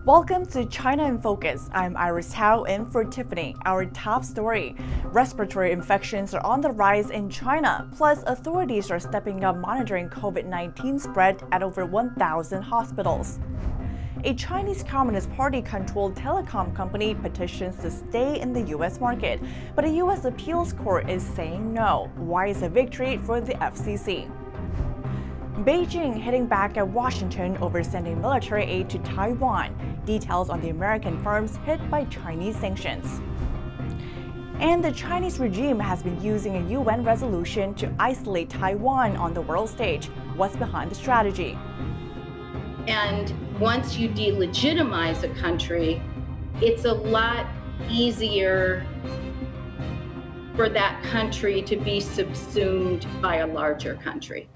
Welcome to China in Focus. I'm Iris Tao in for Tiffany. Our top story: respiratory infections are on the rise in China. Plus, authorities are stepping up monitoring COVID-19 spread at over 1,000 hospitals. A Chinese Communist Party-controlled telecom company petitions to stay in the U.S. market, but a U.S. appeals court is saying no. Why is a victory for the FCC? Beijing hitting back at Washington over sending military aid to Taiwan. Details on the American firms hit by Chinese sanctions. And the Chinese regime has been using a UN resolution to isolate Taiwan on the world stage. What's behind the strategy? And once you delegitimize a country, it's a lot easier for that country to be subsumed by a larger country.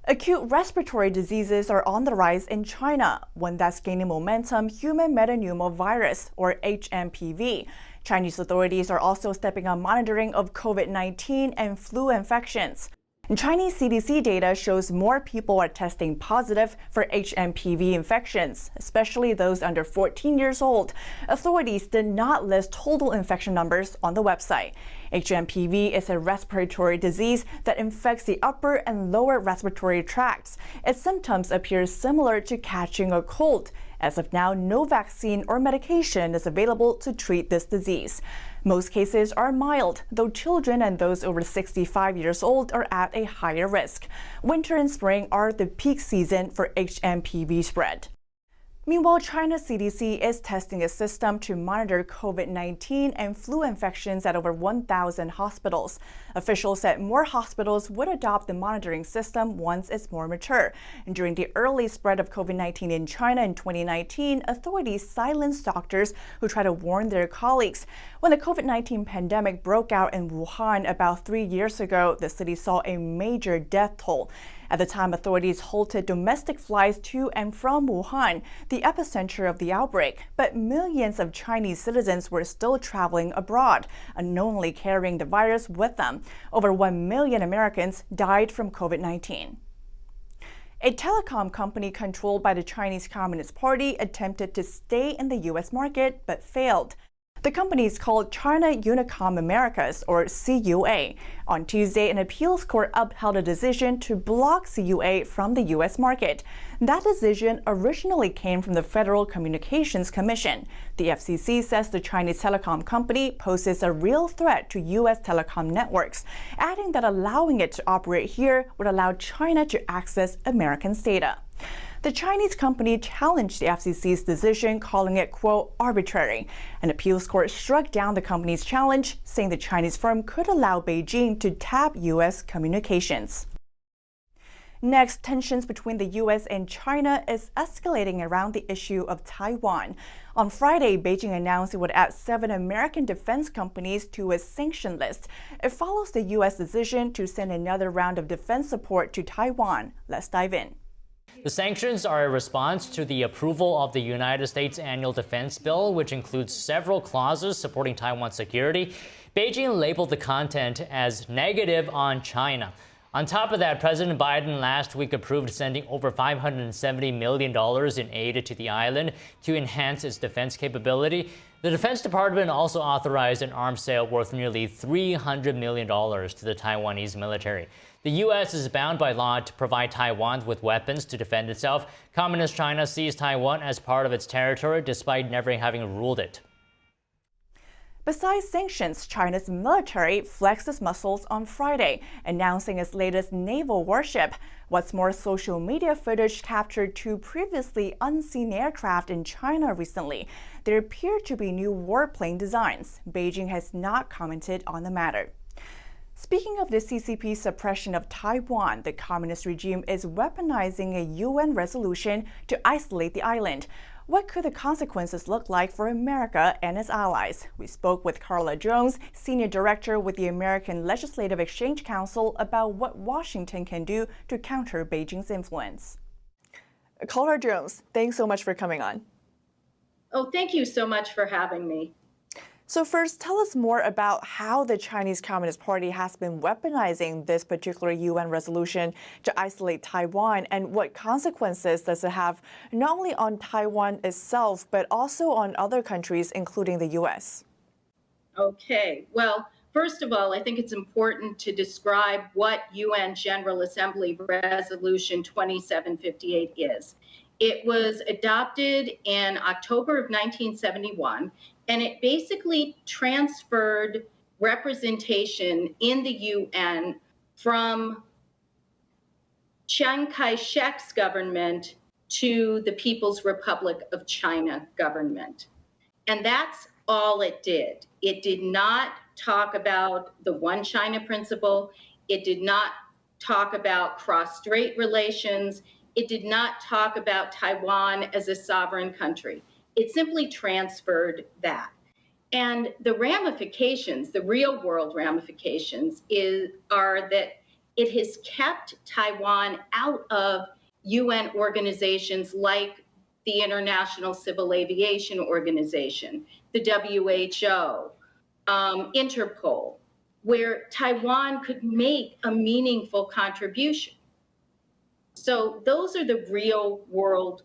Acute respiratory diseases are on the rise in China. One that's gaining momentum: human metapneumovirus, or HMPV. Chinese authorities are also stepping up monitoring of COVID-19 and flu infections. Chinese CDC data shows more people are testing positive for HMPV infections, especially those under 14 years old. Authorities did not list total infection numbers on the website. HMPV is a respiratory disease that infects the upper and lower respiratory tracts. Its symptoms appear similar to catching a cold. As of now, no vaccine or medication is available to treat this disease. Most cases are mild, though children and those over 65 years old are at a higher risk. Winter and spring are the peak season for HMPV spread. Meanwhile, China's CDC is testing a system to monitor COVID-19 and flu infections at over 1,000 hospitals. Officials said more hospitals would adopt the monitoring system once it's more mature. And during the early spread of COVID-19 in China in 2019, authorities silenced doctors who tried to warn their colleagues. When the COVID-19 pandemic broke out in Wuhan about 3 years ago, the city saw a major death toll. At the time, authorities halted domestic flights to and from Wuhan, the epicenter of the outbreak. But millions of Chinese citizens were still traveling abroad, unknowingly carrying the virus with them. Over 1 million Americans died from COVID-19. A telecom company controlled by the Chinese Communist Party attempted to stay in the U.S. market but failed. The company is called China Unicom Americas, or CUA. On Tuesday, an appeals court upheld a decision to block CUA from the U.S. market. That decision originally came from the Federal Communications Commission. The FCC says the Chinese telecom company poses a real threat to U.S. telecom networks, adding that allowing it to operate here would allow China to access Americans' data. The Chinese company challenged the FCC's decision, calling it, quote, arbitrary. An appeals court struck down the company's challenge, saying the Chinese firm could allow Beijing to tap U.S. communications. Next, tensions between the U.S. and China is escalating around the issue of Taiwan. On Friday, Beijing announced it would add 7 American defense companies to its sanction list. It follows the U.S. decision to send another round of defense support to Taiwan. Let's dive in. The sanctions are a response to the approval of the United States annual defense bill, which includes several clauses supporting Taiwan's security. Beijing labeled the content as negative on China. On top of that, President Biden last week approved sending over $570 million in aid to the island to enhance its defense capability. The Defense Department also authorized an arms sale worth nearly $300 million to the Taiwanese military. The U.S. is bound by law to provide Taiwan with weapons to defend itself. Communist China sees Taiwan as part of its territory despite never having ruled it. Besides sanctions, China's military flexed its muscles on Friday, announcing its latest naval warship. What's more, social media footage captured 2 previously unseen aircraft in China recently. There appear to be new warplane designs. Beijing has not commented on the matter. Speaking of the CCP's suppression of Taiwan, the communist regime is weaponizing a UN resolution to isolate the island. What could the consequences look like for America and its allies? We spoke with Carla Jones, Senior Director with the American Legislative Exchange Council, about what Washington can do to counter Beijing's influence. Carla Jones, thanks so much for coming on. Oh, thank you so much for having me. So first, tell us more about how the Chinese Communist Party has been weaponizing this particular UN resolution to isolate Taiwan, and what consequences does it have not only on Taiwan itself, but also on other countries, including the U.S.? Okay, well, first of all, I think it's important to describe what UN General Assembly Resolution 2758 is. It was adopted in October of 1971, and it basically transferred representation in the UN from Chiang Kai-shek's government to the People's Republic of China government. And that's all it did. It did not talk about the One China principle. It did not talk about cross-strait relations. It did not talk about Taiwan as a sovereign country. It simply transferred that. And the ramifications, the real world ramifications, are that it has kept Taiwan out of UN organizations like the International Civil Aviation Organization, the WHO, Interpol, where Taiwan could make a meaningful contribution. So those are the real world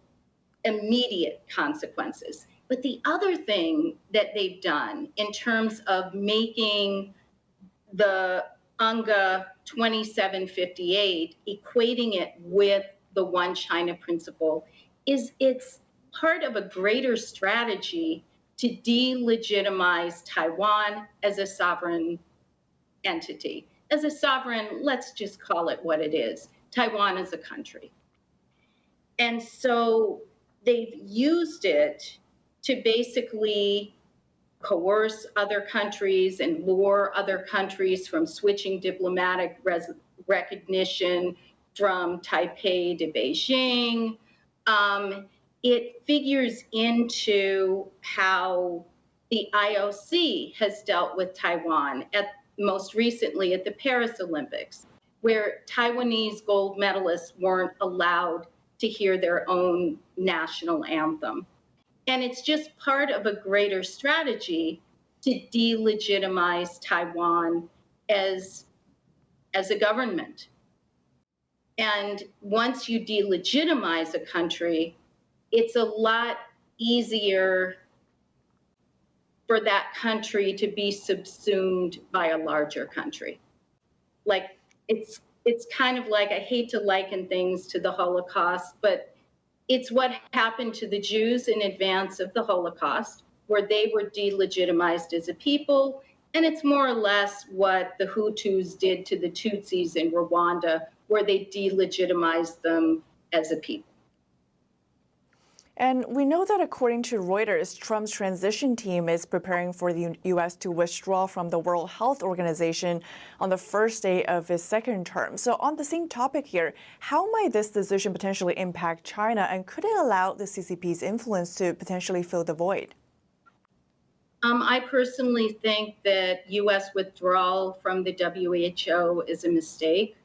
immediate consequences. But the other thing that they've done in terms of making the UNGA 2758, equating it with the One China principle, is it's part of a greater strategy to delegitimize Taiwan as a sovereign entity. As a sovereign, let's just call it what it is. Taiwan is a country. And so they've used it to basically coerce other countries and lure other countries from switching diplomatic recognition from Taipei to Beijing. It figures into how the IOC has dealt with Taiwan, most recently at the Paris Olympics, where Taiwanese gold medalists weren't allowed to hear their own national anthem. And it's just part of a greater strategy to delegitimize Taiwan as a government. And once you delegitimize a country, it's a lot easier for that country to be subsumed by a larger country. Like, it's kind of like, I hate to liken things to the Holocaust, but it's what happened to the Jews in advance of the Holocaust, where they were delegitimized as a people. And it's more or less what the Hutus did to the Tutsis in Rwanda, where they delegitimized them as a people. And we know that according to Reuters, Trump's transition team is preparing for the U.S. to withdraw from the World Health Organization on the first day of his second term. So on the same topic here, how might this decision potentially impact China, and could it allow the CCP's influence to potentially fill the void? I personally think that U.S. withdrawal from the WHO is a mistake.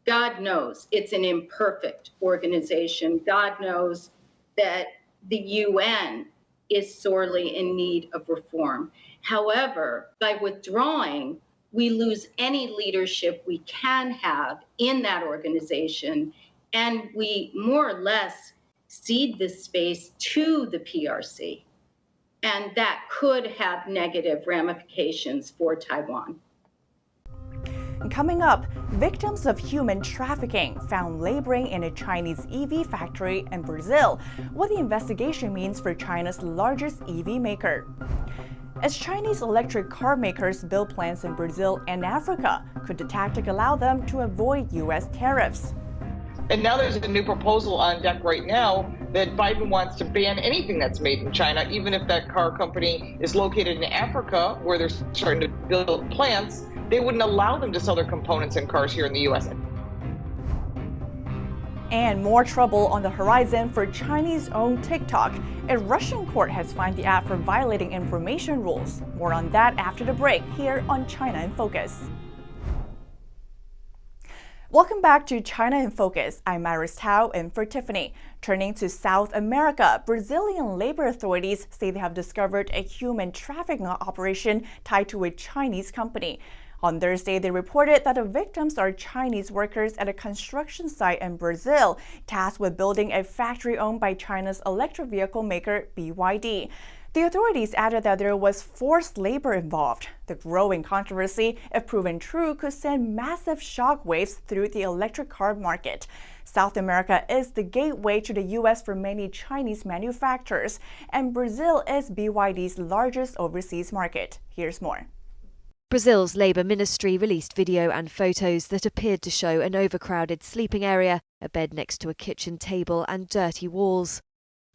God knows, it's an imperfect organization. God knows that the UN is sorely in need of reform. However, by withdrawing, we lose any leadership we can have in that organization, and we more or less cede this space to the PRC. And that could have negative ramifications for Taiwan. And coming up, victims of human trafficking found laboring in a Chinese EV factory in Brazil, what the investigation means for China's largest EV maker. As Chinese electric car makers build plants in Brazil and Africa, could the tactic allow them to avoid U.S. tariffs? And now there's a new proposal on deck right now that Biden wants to ban anything that's made in China, even if that car company is located in Africa, where they're starting to build plants. They wouldn't allow them to sell their components and cars here in the U.S. And more trouble on the horizon for Chinese-owned TikTok. A Russian court has fined the app for violating information rules. More on that after the break here on China in Focus. Welcome back to China in Focus. I'm Iris Tao in for Tiffany. Turning to South America, Brazilian labor authorities say they have discovered a human trafficking operation tied to a Chinese company. On Thursday, they reported that the victims are Chinese workers at a construction site in Brazil, tasked with building a factory owned by China's electric vehicle maker BYD. The authorities added that there was forced labor involved. The growing controversy, if proven true, could send massive shockwaves through the electric car market. South America is the gateway to the U.S. for many Chinese manufacturers, and Brazil is BYD's largest overseas market. Here's more. Brazil's Labour Ministry released video and photos that appeared to show an overcrowded sleeping area, a bed next to a kitchen table, and dirty walls.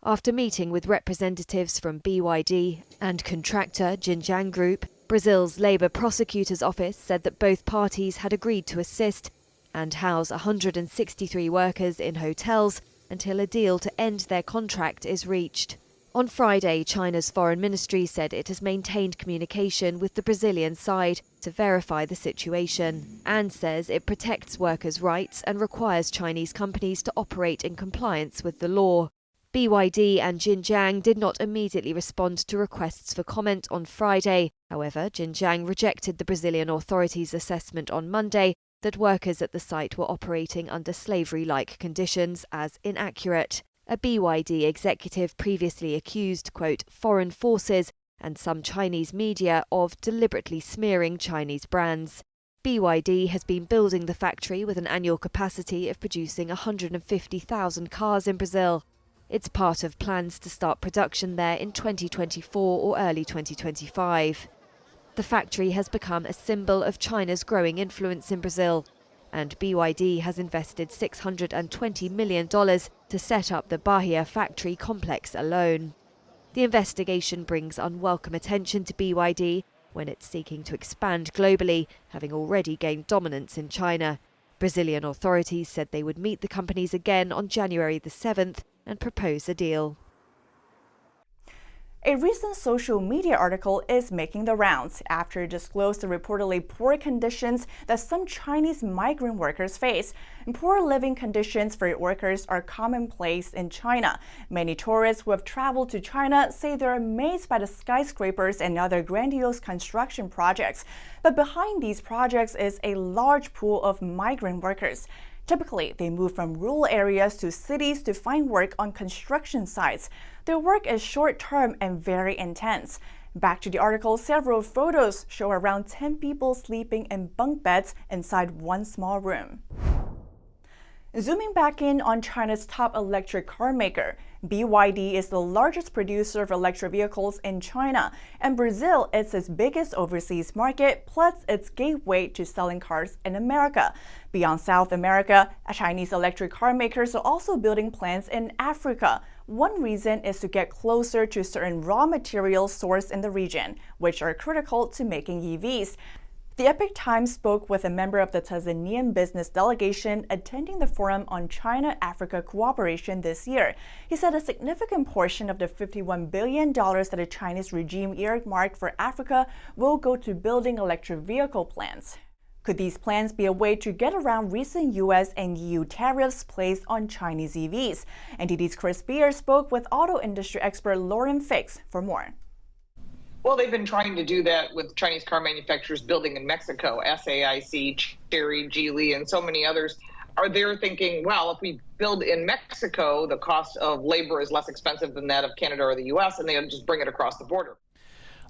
After meeting with representatives from BYD and contractor Xinjiang Group, Brazil's Labour Prosecutor's Office said that both parties had agreed to assist and house 163 workers in hotels until a deal to end their contract is reached. On Friday, China's Foreign Ministry said it has maintained communication with the Brazilian side to verify the situation and says it protects workers' rights and requires Chinese companies to operate in compliance with the law. BYD and Xinjiang did not immediately respond to requests for comment on Friday. However, Xinjiang rejected the Brazilian authorities' assessment on Monday that workers at the site were operating under slavery-like conditions as inaccurate. A BYD executive previously accused, quote, foreign forces and some Chinese media of deliberately smearing Chinese brands. BYD has been building the factory with an annual capacity of producing 150,000 cars in Brazil. It's part of plans to start production there in 2024 or early 2025. The factory has become a symbol of China's growing influence in Brazil, and BYD has invested $620 million to set up the Bahia factory complex alone. The investigation brings unwelcome attention to BYD when it's seeking to expand globally, having already gained dominance in China. Brazilian authorities said they would meet the companies again on January the 7th and propose a deal. A recent social media article is making the rounds after it disclosed the reportedly poor conditions that some Chinese migrant workers face. And poor living conditions for workers are commonplace in China. Many tourists who have traveled to China say they're amazed by the skyscrapers and other grandiose construction projects. But behind these projects is a large pool of migrant workers. Typically, they move from rural areas to cities to find work on construction sites. Their work is short-term and very intense. Back to the article, several photos show around 10 people sleeping in bunk beds inside one small room. Zooming back in on China's top electric car maker, BYD is the largest producer of electric vehicles in China, and Brazil is its biggest overseas market, plus its gateway to selling cars in America. Beyond South America, Chinese electric car makers are also building plants in Africa. One reason is to get closer to certain raw materials sourced in the region, which are critical to making EVs. The Epoch Times spoke with a member of the Tanzanian business delegation attending the Forum on China-Africa Cooperation this year. He said a significant portion of the $51 billion that the Chinese regime earmarked for Africa will go to building electric vehicle plants. Could these plans be a way to get around recent U.S. and EU tariffs placed on Chinese EVs? NTD's Chris Beer spoke with auto industry expert Lauren Fix for more. Well, they've been trying to do that with Chinese car manufacturers building in Mexico. SAIC, Chery, Geely, and so many others are there thinking, well, if we build in Mexico, the cost of labor is less expensive than that of Canada or the U.S., and they'll just bring it across the border.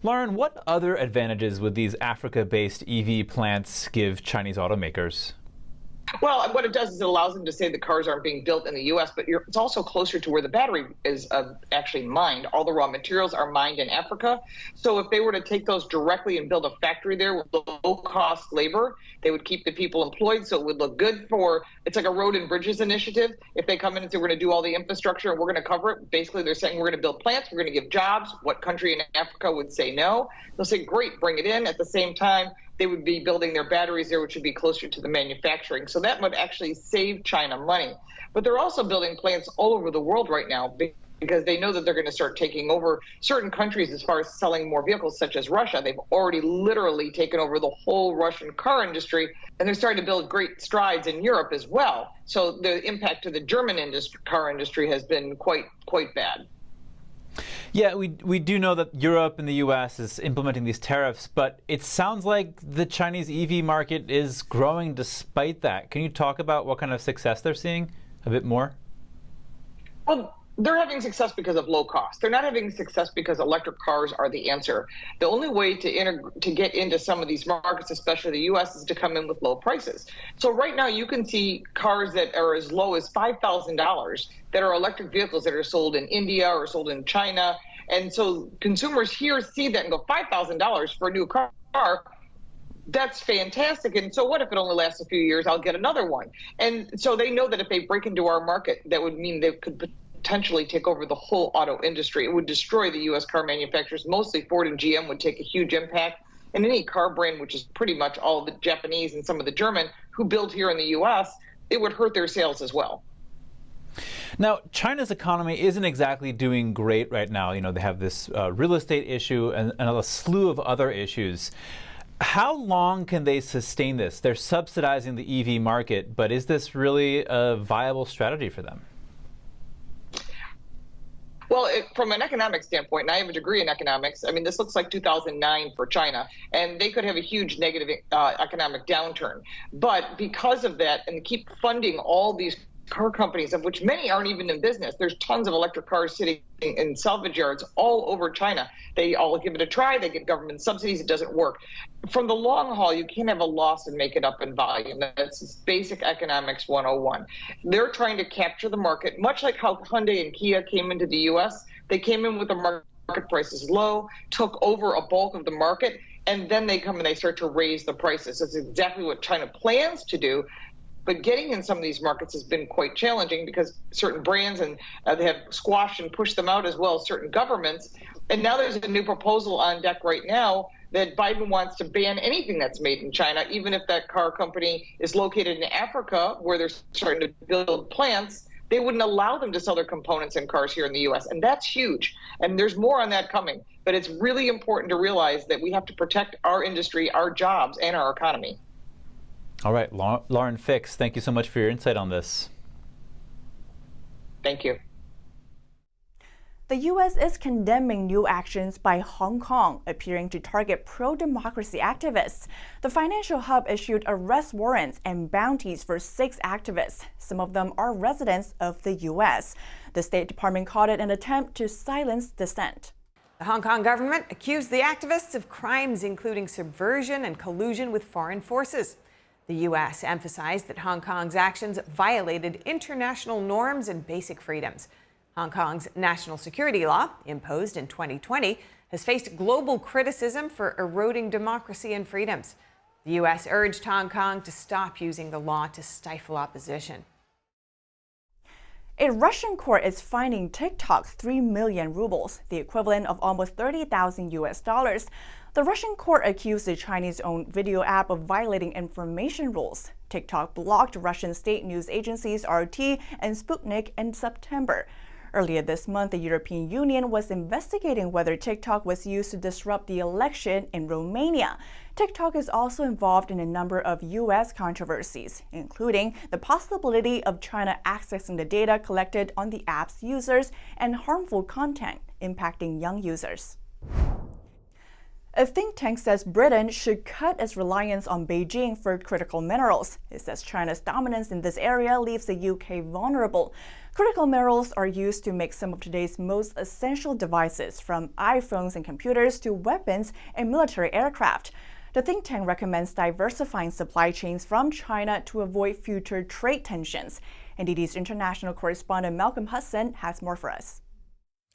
Lauren, what other advantages would these Africa-based EV plants give Chinese automakers? Well, what it does is it allows them to say the cars aren't being built in the U.S., but it's also closer to where the battery is actually mined. All the raw materials are mined in Africa. So if they were to take those directly and build a factory there with low-cost labor, they would keep the people employed, so it would look good for, it's like a road and bridges initiative. If they come in and say we're going to do all the infrastructure and we're going to cover it, basically they're saying we're going to build plants, we're going to give jobs. What country in Africa would say no? They'll say, great, bring it in. At the same time, they would be building their batteries there, which would be closer to the manufacturing. So that would actually save China money. But they're also building plants all over the world right now because they know that they're going to start taking over certain countries as far as selling more vehicles, such as Russia. They've already literally taken over the whole Russian car industry, and they're starting to build great strides in Europe as well. So the impact to the German car industry has been quite bad. Yeah, we do know that Europe and the U.S. is implementing these tariffs, but it sounds like the Chinese EV market is growing despite that. Can you talk about what kind of success they're seeing a bit more? Well, they're having success because of low cost. They're not having success because electric cars are the answer. The only way to get into some of these markets, especially the U.S., is to come in with low prices. So right now you can see cars that are as low as $5,000 that are electric vehicles that are sold in India or sold in China. And so consumers here see that and go, $5,000 for a new car? That's fantastic. And so what if it only lasts a few years? I'll get another one. And so they know that if they break into our market, that would mean they could potentially take over the whole auto industry. It would destroy the U.S. car manufacturers. Mostly Ford and GM would take a huge impact. And any car brand, which is pretty much all the Japanese and some of the German who build here in the U.S., it would hurt their sales as well. Now, China's economy isn't exactly doing great right now. You know, they have this real estate issue and a slew of other issues. How long can they sustain this? They're subsidizing the EV market, but is this really a viable strategy for them? Well, from an economic standpoint, and I have a degree in economics, I mean, this looks like 2009 for China, and they could have a huge negative economic downturn. But because of that, and keep funding all these car companies, of which many aren't even in business. There's tons of electric cars sitting in salvage yards all over China. They all give it a try. They get government subsidies. It doesn't work. From the long haul, you can't have a loss and make it up in volume. That's basic economics 101. They're trying to capture the market, much like how Hyundai and Kia came into the U.S. They came in with the market prices low, took over a bulk of the market, and then they come and they start to raise the prices. That's exactly what China plans to do. But getting in some of these markets has been quite challenging because certain brands and they have squashed and pushed them out, as well as certain governments. And now there's a new proposal on deck right now that Biden wants to ban anything that's made in China, even if that car company is located in Africa where they're starting to build plants. They wouldn't allow them to sell their components in cars here in the U.S. And that's huge. And there's more on that coming. But it's really important to realize that we have to protect our industry, our jobs, and our economy. All right, Lauren Fix, thank you so much for your insight on this. Thank you. The U.S. is condemning new actions by Hong Kong, appearing to target pro-democracy activists. The financial hub issued arrest warrants and bounties for 6 activists. Some of them are residents of the U.S. The State Department called it an attempt to silence dissent. The Hong Kong government accused the activists of crimes including subversion and collusion with foreign forces. The U.S. emphasized that Hong Kong's actions violated international norms and basic freedoms. Hong Kong's national security law, imposed in 2020, has faced global criticism for eroding democracy and freedoms. The U.S. urged Hong Kong to stop using the law to stifle opposition. A Russian court is fining TikTok 3 million rubles, the equivalent of almost $30,000 US. The Russian court accused the Chinese-owned video app of violating information rules. TikTok blocked Russian state news agencies RT and Sputnik in September. Earlier this month, the European Union was investigating whether TikTok was used to disrupt the election in Romania. TikTok is also involved in a number of U.S. controversies, including the possibility of China accessing the data collected on the app's users and harmful content impacting young users. A think tank says Britain should cut its reliance on Beijing for critical minerals. It says China's dominance in this area leaves the UK vulnerable. Critical minerals are used to make some of today's most essential devices, from iPhones and computers to weapons and military aircraft. The think tank recommends diversifying supply chains from China to avoid future trade tensions. NDD's international correspondent Malcolm Hudson has more for us.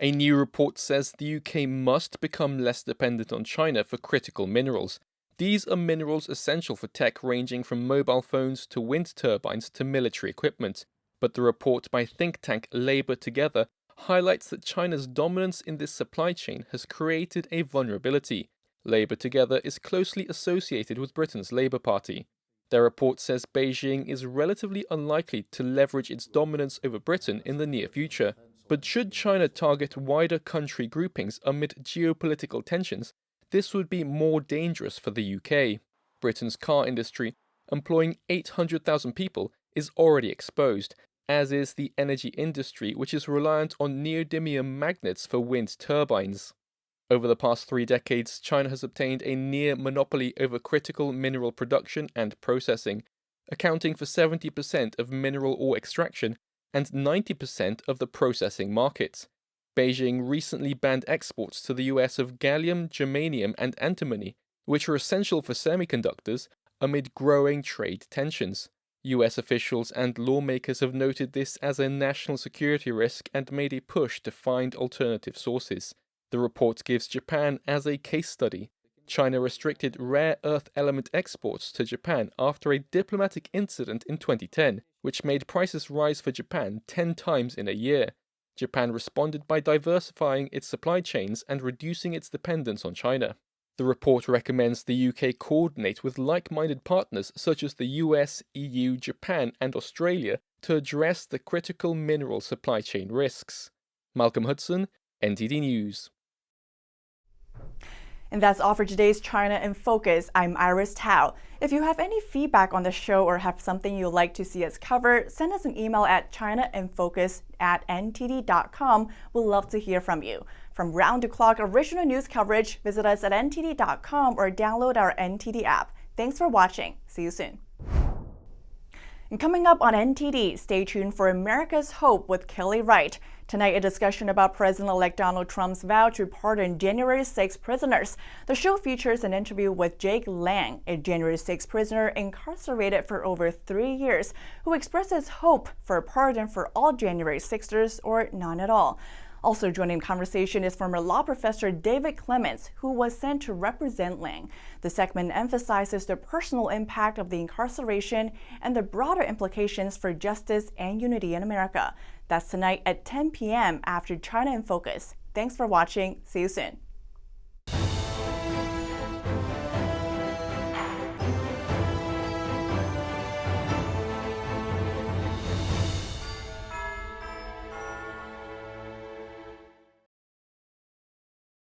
A new report says the UK must become less dependent on China for critical minerals. These are minerals essential for tech ranging from mobile phones to wind turbines to military equipment. But the report by think tank Labour Together highlights that China's dominance in this supply chain has created a vulnerability. Labour Together is closely associated with Britain's Labour Party. Their report says Beijing is relatively unlikely to leverage its dominance over Britain in the near future. But should China target wider country groupings amid geopolitical tensions, this would be more dangerous for the UK. Britain's car industry, employing 800,000 people, is already exposed, as is the energy industry, which is reliant on neodymium magnets for wind turbines. Over the past 3 decades, China has obtained a near monopoly over critical mineral production and processing, accounting for 70% of mineral ore extraction and 90% of the processing market. Beijing recently banned exports to the US of gallium, germanium, and antimony, which are essential for semiconductors, amid growing trade tensions. US officials and lawmakers have noted this as a national security risk and made a push to find alternative sources. The report gives Japan as a case study. China restricted rare earth element exports to Japan after a diplomatic incident in 2010, which made prices rise for Japan 10 times in a year. Japan responded by diversifying its supply chains and reducing its dependence on China. The report recommends the UK coordinate with like-minded partners such as the US, EU, Japan, and Australia to address the critical mineral supply chain risks. Malcolm Hudson, NTD News. And that's all for today's China in Focus. I'm Iris Tao. If you have any feedback on the show or have something you'd like to see us cover, send us an email at chinainfocus@ntd.com. We'd love to hear from you. From round-the-clock original news coverage, visit us at ntd.com or download our NTD app. Thanks for watching. See you soon. And coming up on NTD, stay tuned for America's Hope with Kelly Wright. Tonight, a discussion about President-elect Donald Trump's vow to pardon January 6 prisoners. The show features an interview with Jake Lang, a January 6 prisoner incarcerated for over 3 years, who expresses hope for a pardon for all January 6ers or none at all. Also joining the conversation is former law professor David Clements, who was sent to represent Lang. The segment emphasizes the personal impact of the incarceration and the broader implications for justice and unity in America. That's tonight at 10 p.m. after China in Focus. Thanks for watching. See you soon.